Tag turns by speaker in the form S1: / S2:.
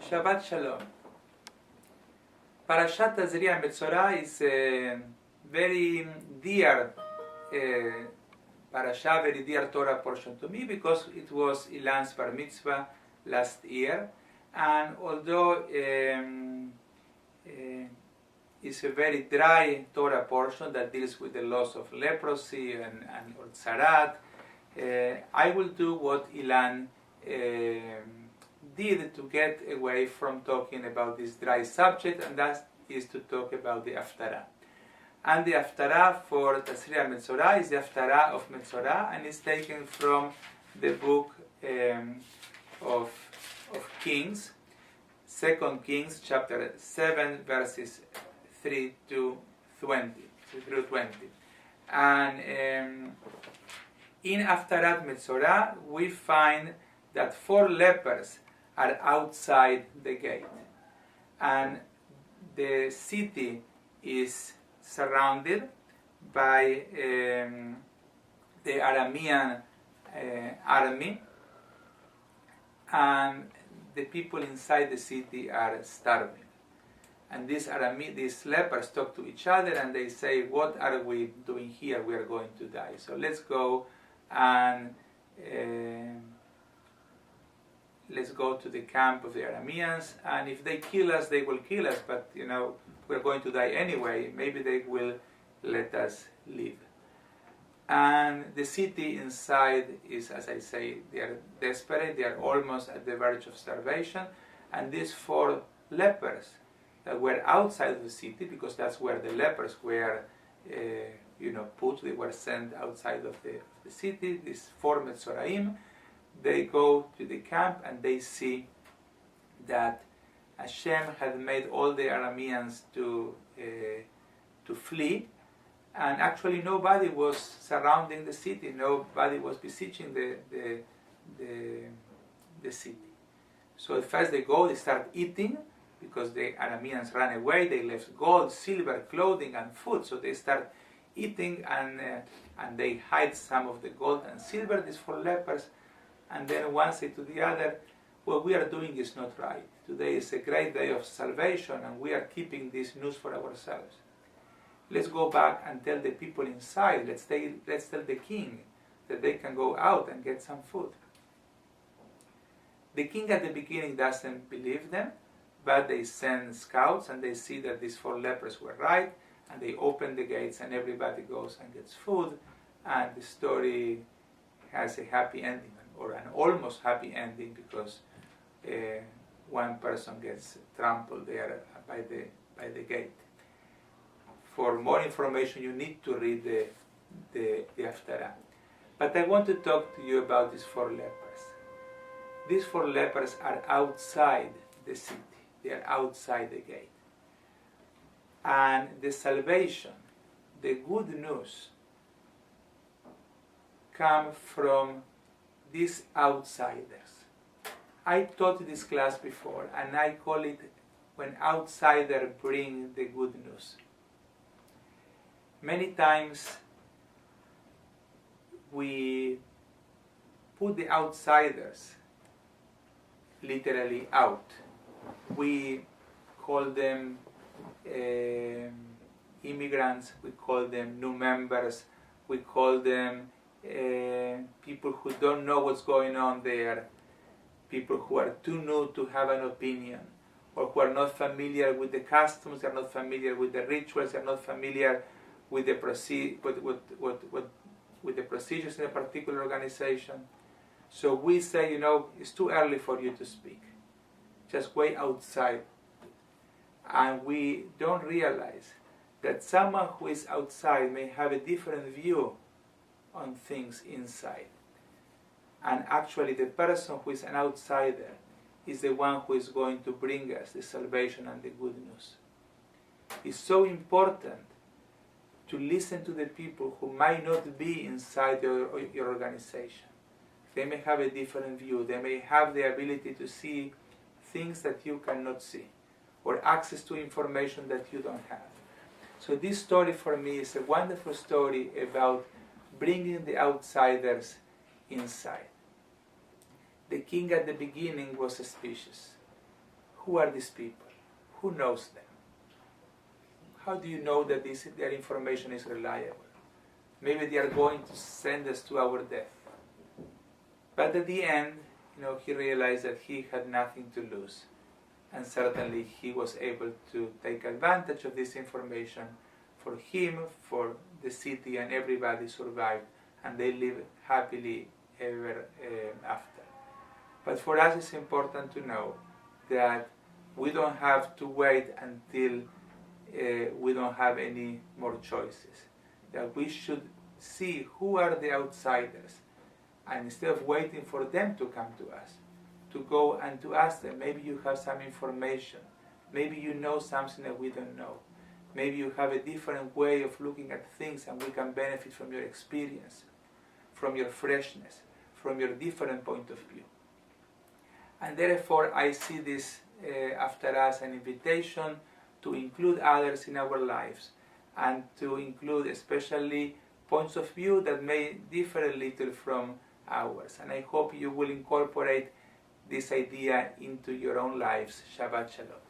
S1: Shabbat Shalom. Parsha Tazria-Metzora is a very dear parasha, very dear Torah portion to me because it was Ilan's bar mitzvah last year, and although it's a very dry Torah portion that deals with the loss of leprosy and or tzarat, I will do what Ilan did to get away from talking about this dry subject, and that is to talk about the Haftarah. And the Haftarah for Tazria-Metzora is the Haftarah of Metzora, and is taken from the book of Kings, 2 Kings chapter 7 verses 3 to 20. And in Haftarah Metzora we find that 4 lepers are outside the gate, and the city is surrounded by the Aramean army, and the people inside the city are starving. And these lepers talk to each other and they say, "What are we doing here? We are going to die. So let's go and let's go to the camp of the Arameans, and if they kill us, they will kill us, but we're going to die anyway. Maybe they will let us live." And the city inside is, as I say, they are desperate, they are almost at the verge of starvation, and these 4 lepers that were outside of the city, because that's where the lepers were put, they were sent outside of the city, these 4 Metzoraim, they go to the camp and they see that Hashem had made all the Arameans to flee, and actually nobody was surrounding the city, nobody was besieging the city. So at first they go, they start eating, because the Arameans ran away, they left gold, silver, clothing and food, so they start eating, and they hide some of the gold and silver, these 4 lepers. And then one said to the other, "What we are doing is not right. Today is a great day of salvation, and we are keeping this news for ourselves. Let's go back and tell the people inside, let's tell the king that they can go out and get some food." The king at the beginning doesn't believe them, but they send scouts and they see that these 4 lepers were right, and they open the gates and everybody goes and gets food, and the story has a happy ending, or an almost happy ending, because one person gets trampled there by the gate. For more information, you need to read the Haftarah. But I want to talk to you about these 4 lepers. These 4 lepers are outside the city. They are outside the gate. And the salvation, the good news, come from these outsiders. I taught this class before, and I call it when outsiders bring the good news. Many times we put the outsiders literally out. We call them immigrants, we call them new members, we call them people who don't know what's going on there, people who are too new to have an opinion, or who are not familiar with the customs, they are not familiar with the rituals, they are not familiar with the with the procedures in a particular organization. So we say, it's too early for you to speak. Just wait outside. And we don't realize that someone who is outside may have a different view on things inside. And actually the person who is an outsider is the one who is going to bring us the salvation and the good news. It's so important to listen to the people who might not be inside your organization. They may have a different view. They may have the ability to see things that you cannot see, or access to information that you don't have. So this story for me is a wonderful story about bringing the outsiders inside. The king at the beginning was suspicious. who are these people? Who knows them? How do you know that their information is reliable? Maybe they are going to send us to our death. But at the end, he realized that he had nothing to lose. And certainly he was able to take advantage of this information for him, for the city, and everybody survived. And they lived happily ever after. But for us it's important to know that we don't have to wait until we don't have any more choices. That we should see who are the outsiders, and instead of waiting for them to come to us, to go and to ask them, maybe you have some information, maybe you know something that we don't know, maybe you have a different way of looking at things and we can benefit from your experience, from your freshness, from your different point of view. And therefore I see this Haftarah as an invitation to include others in our lives, and to include especially points of view that may differ a little from ours. And I hope you will incorporate this idea into your own lives. Shabbat Shalom.